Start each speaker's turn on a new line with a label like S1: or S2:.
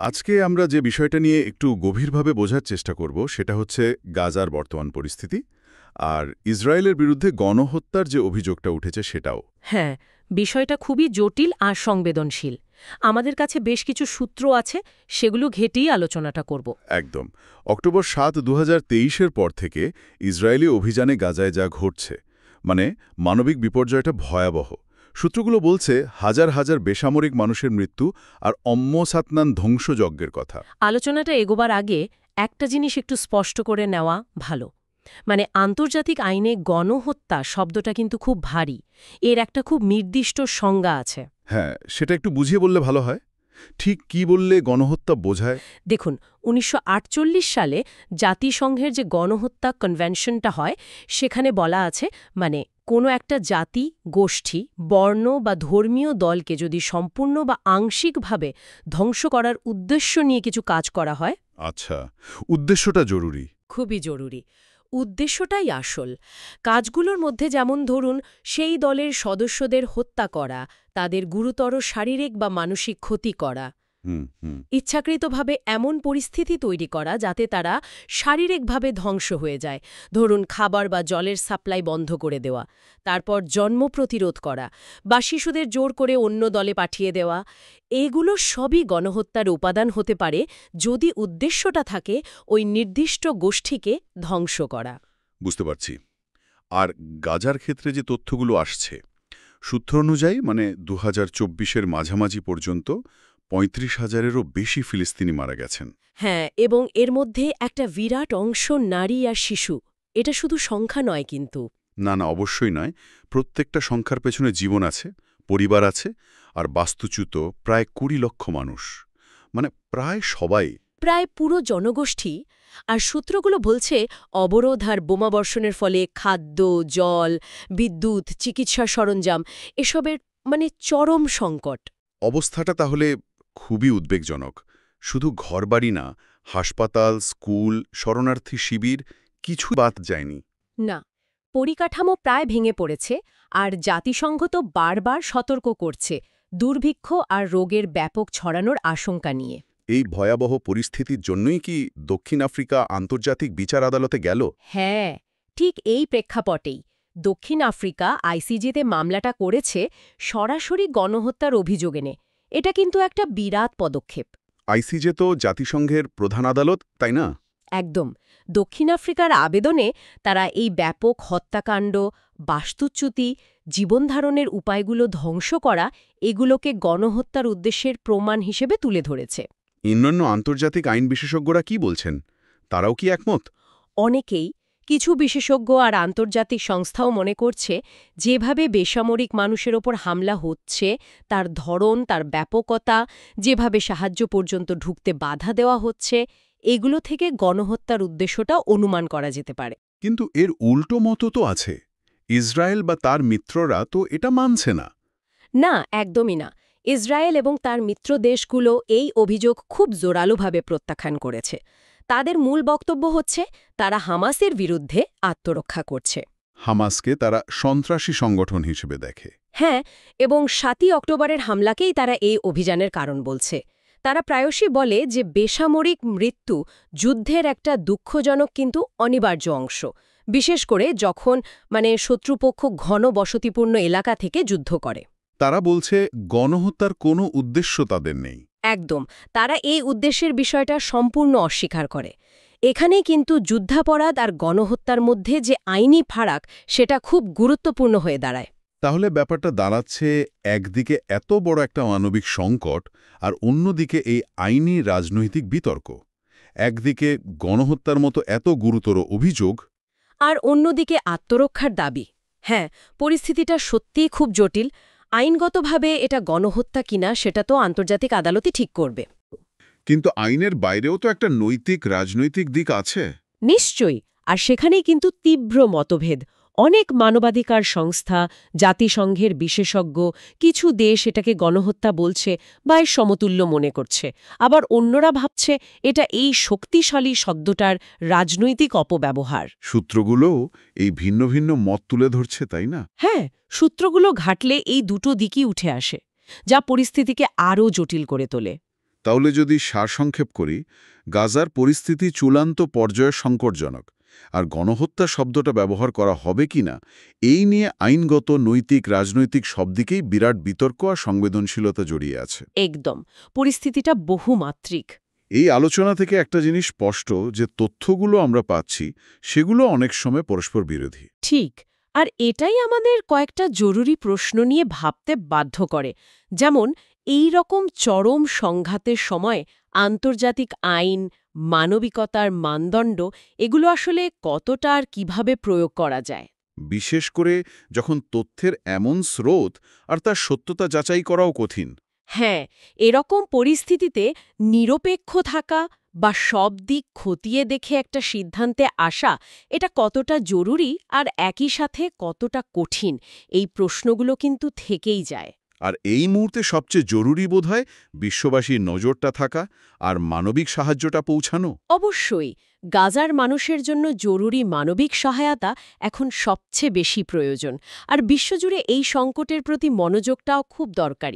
S1: আজকে আমরা যে বিষয়টা নিয়ে একটু গভীরভাবে বোঝার চেষ্টা করব সেটা হচ্ছে গাজার বর্তমান পরিস্থিতি আর ইসরায়েলের বিরুদ্ধে গণহত্যার যে অভিযোগটা উঠেছে সেটাও।
S2: হ্যাঁ, বিষয়টা খুবই জটিল আর সংবেদনশীল। আমাদের কাছে বেশ কিছু সূত্র আছে, সেগুলো ঘেঁটেই আলোচনাটা করব।
S1: একদম। অক্টোবর ৭, ২০২৩-এর পর থেকে ইসরায়েলি অভিযানে গাজায় যা ঘটছে, মানে মানবিক বিপর্যয়টা ভয়াবহ। সূত্রগুলো বলছে হাজার হাজার বেসামরিক মানুষের মৃত্যু আর অম্মসাতনান ধ্বংসযজ্ঞের কথা।
S2: আলোচনাটা এগোবার আগে একটা জিনিস একটু স্পষ্ট করে নেওয়া ভালো। মানে আন্তর্জাতিক আইনে গণহত্যা শব্দটা কিন্তু খুব ভারী। এর একটা খুব নির্দিষ্ট সংজ্ঞা আছে।
S1: হ্যাঁ, সেটা একটু বুঝিয়ে বললে ভালো হয়। ঠিক কি বললে গণহত্যা বোঝায়?
S2: দেখুন, ১৯৪৮ সালে জাতিসংঘের যে গণহত্যা কনভেনশনটা হয়, সেখানে বলা আছে মানে কোনো একটা জাতি, গোষ্ঠী, বর্ণ বা ধর্মীয় দলকে যদি সম্পূর্ণ বা আংশিকভাবে ধ্বংস করার উদ্দেশ্য নিয়ে কিছু কাজ করা হয়।
S1: আচ্ছা, উদ্দেশ্যটা জরুরি।
S2: খুবই জরুরি। উদ্দেশ্যটাই আসল। কাজগুলোর মধ্যে যেমন ধরুন, সেই দলের সদস্যদের হত্যা করা, তাদের গুরুতর শারীরিক বা মানসিক ক্ষতি করা,
S1: হুম হুম।
S2: ইচ্ছাকৃতভাবে এমন পরিস্থিতি তৈরি করা যাতে তারা শারীরিকভাবে ধ্বংস হয়ে যায়, ধরুন খাবার বা জলের সাপ্লাই বন্ধ করে দেওয়া, তারপর জন্ম প্রতিরোধ করা বা শিশুদের জোর করে অন্য দলে পাঠিয়ে দেওয়া, এগুলো সবই গণহত্যার উপাদান হতে পারে যদি উদ্দেশ্যটা থাকে ওই নির্দিষ্ট গোষ্ঠীকে ধ্বংস করা।
S1: বুঝতে পারছি। আর গাজার ক্ষেত্রে যে তথ্যগুলো আসছে, সূত্র অনুযায়ী মানে ২০২৪-এর মাঝামাঝি পর্যন্ত ৩৫,০০০-এরও বেশি ফিলিস্তিনি মারা গেছেন।
S2: হ্যাঁ, এবং এর মধ্যে একটা বিরাট অংশ নারী আর শিশু। এটা শুধু সংখ্যা নয় কিন্তু।
S1: না না, অবশ্যই নয়। প্রত্যেকটা সংখ্যার পেছনে জীবন আছে, পরিবার আছে, আর বাস্তুচ্যুত প্রায় ২০ লক্ষ মানুষ। মানে প্রায় সবাই।
S2: প্রায় পুরো জনগোষ্ঠী। আর সূত্রগুলো বলছে অবরোধ আর বোমাবর্ষণের ফলে খাদ্য, জল, বিদ্যুৎ, চিকিৎসা সরঞ্জাম এসবের চরম সংকট।
S1: অবস্থাটা তাহলে খুবই উদ্বেগজনক। শুধু ঘরবাড়ি না, হাসপাতাল, স্কুল, শরণার্থী শিবির কিছু বাদ যায়নি।
S2: না, পরিকাঠামো প্রায় ভেঙে পড়েছে। আর জাতিসংঘ তো বারবার সতর্ক করছে দুর্ভিক্ষ আর রোগের ব্যাপক ছড়ানোর আশঙ্কা নিয়ে।
S1: এই ভয়াবহ পরিস্থিতির জন্যই কি দক্ষিণ আফ্রিকা আন্তর্জাতিক বিচার আদালতে গেল?
S2: হ্যাঁ, ঠিক এই প্রেক্ষাপটেই দক্ষিণ আফ্রিকা আইসিজেতে মামলাটা করেছে সরাসরি গণহত্যার অভিযোগ এনে। এটা কিন্তু একটা বিরাট পদক্ষেপ।
S1: আইসিজে তো জাতিসংঘের প্রধান আদালত, তাই না?
S2: একদম। দক্ষিণ আফ্রিকার আবেদনে তারা এই ব্যাপক হত্যাকাণ্ড, বাস্তুচ্যুতি, জীবনধারণের উপায়গুলো ধ্বংস করা, এগুলোকে গণহত্যার উদ্দেশ্যের প্রমাণ হিসেবে তুলে ধরেছে।
S1: অন্যান্য আন্তর্জাতিক আইন বিশেষজ্ঞরা কি বলছেন? তারাও কি একমত?
S2: অনেকেই, কিছু বিশেষজ্ঞ আর আন্তর্জাতিক সংস্থাও মনে করছে যেভাবে বেসামরিক মানুষের ওপর হামলা হচ্ছে, তার ধরন, তার ব্যাপকতা, যেভাবে সাহায্য পর্যন্ত ঢুকতে বাধা দেওয়া হচ্ছে, এগুলো থেকে গণহত্যার উদ্দেশ্যটা অনুমান করা যেতে পারে।
S1: কিন্তু এর উল্টো মতও তো আছে। ইসরায়েল বা তার মিত্ররা তো এটা মানছে না।
S2: না, একদমই না। ইসরায়েল এবং তার মিত্র দেশগুলো এই অভিযোগ খুব জোরালোভাবে প্রত্যাখ্যান করেছে। তাদের মূল বক্তব্য হচ্ছে তারা হামাসের বিরুদ্ধে আত্মরক্ষা করছে।
S1: হামাসকে তারা সন্ত্রাসী সংগঠন হিসেবে দেখে।
S2: হ্যাঁ, এবং ৭ই অক্টোবরের হামলাকেই তারা এই অভিযানের কারণ বলছে। তারা প্রায়শই বলে যে বেসামরিক মৃত্যু যুদ্ধের একটা দুঃখজনক কিন্তু অনিবার্য অংশ, বিশেষ করে যখন শত্রুপক্ষ ঘন বসতিপূর্ণ এলাকা থেকে যুদ্ধ করে।
S1: তারা বলছে গণহত্যার কোনো উদ্দেশ্য তাদের নেই।
S2: একদম। তারা এই উদ্দেশ্যের বিষয়টা সম্পূর্ণ অস্বীকার করে। এখানেই কিন্তু যুদ্ধাপরাধ আর গণহত্যার মধ্যে যে আইনি ফারাক, সেটা খুব গুরুত্বপূর্ণ হয়ে দাঁড়ায়।
S1: তাহলে ব্যাপারটা দাঁড়াচ্ছে একদিকে এত বড় একটা মানবিক সংকট আর অন্যদিকে এই আইনি রাজনৈতিক বিতর্ক। একদিকে গণহত্যার মতো এত গুরুতর অভিযোগ,
S2: আর অন্যদিকে আত্মরক্ষার দাবি। হ্যাঁ, পরিস্থিতিটা সত্যিই খুব জটিল। আইনগতভাবে এটা গণহত্যা কিনা সেটা তো আন্তর্জাতিক আদালতই ঠিক করবে।
S1: কিন্তু আইনের বাইরেও তো একটা নৈতিক রাজনৈতিক দিক আছে।
S2: নিশ্চয়ই। আর সেখানেই কিন্তু তীব্র মতভেদ। অনেক মানবাধিকার সংস্থা, জাতিসংঘের বিশেষজ্ঞ, কিছু দেশ এটাকে গণহত্যা বলছে বা এর সমতুল্য মনে করছে। আবার অন্যরা ভাবছে এটা এই শক্তিশালী শব্দটার রাজনৈতিক অপব্যবহার।
S1: সূত্রগুলোও এই ভিন্ন ভিন্ন মত তুলে ধরছে, তাই না?
S2: হ্যাঁ, সূত্রগুলো ঘাটলে এই দুটো দিকই উঠে আসে, যা পরিস্থিতিকে আরও জটিল করে তোলে।
S1: তাহলে যদি সারসংক্ষেপ করি, গাজার পরিস্থিতি চূড়ান্ত পর্যায়ে সংকটজনক, আর গণহত্যা শব্দটা ব্যবহার করা হবে কিনা এই নিয়ে আইনগত, নৈতিক, রাজনৈতিক সব দিকেই বিরাট বিতর্ক আর সংবেদনশীলতা জড়িয়ে আছে।
S2: একদম, পরিস্থিতিটা বহুমাত্রিক।
S1: এই আলোচনা থেকে একটা জিনিস স্পষ্ট, যে তথ্যগুলো আমরা পাচ্ছি সেগুলো অনেক সময় পরস্পর বিরোধী।
S2: ঠিক, আর এটাই আমাদের কয়েকটা জরুরি প্রশ্ন নিয়ে ভাবতে বাধ্য করে। যেমন, এই রকম চরম সংঘাতের সময় আন্তর্জাতিক আইন, মানবিকতার মানদণ্ড এগুলো আসলে কতটা আর কিভাবে প্রয়োগ করা যায়।
S1: বিশেষ করে যখন তথ্যের এমন স্রোত আর তার সত্যতা যাচাই করাও কঠিন।
S2: হ্যাঁ, এরকম পরিস্থিতিতে নিরপেক্ষ থাকা বা সব দিক খতিয়ে দেখে একটা সিদ্ধান্তে আসা, এটা কতটা জরুরি আর একই সাথে কতটা কঠিন, এই প্রশ্নগুলো কিন্তু থেকেই যায়।
S1: আর এই মুহূর্তে সবচেয়ে জরুরি বোধহয় বিশ্ববাসীর নজরটা থাকা আর মানবিক সাহায্যটা পৌঁছানো।
S2: অবশ্যই, গাজার মানুষের জন্য জরুরি মানবিক সহায়তা এখন সবচেয়ে বেশি প্রয়োজন, আর বিশ্বজুড়ে এই সংকটের প্রতি মনোযোগটাও খুব দরকারি।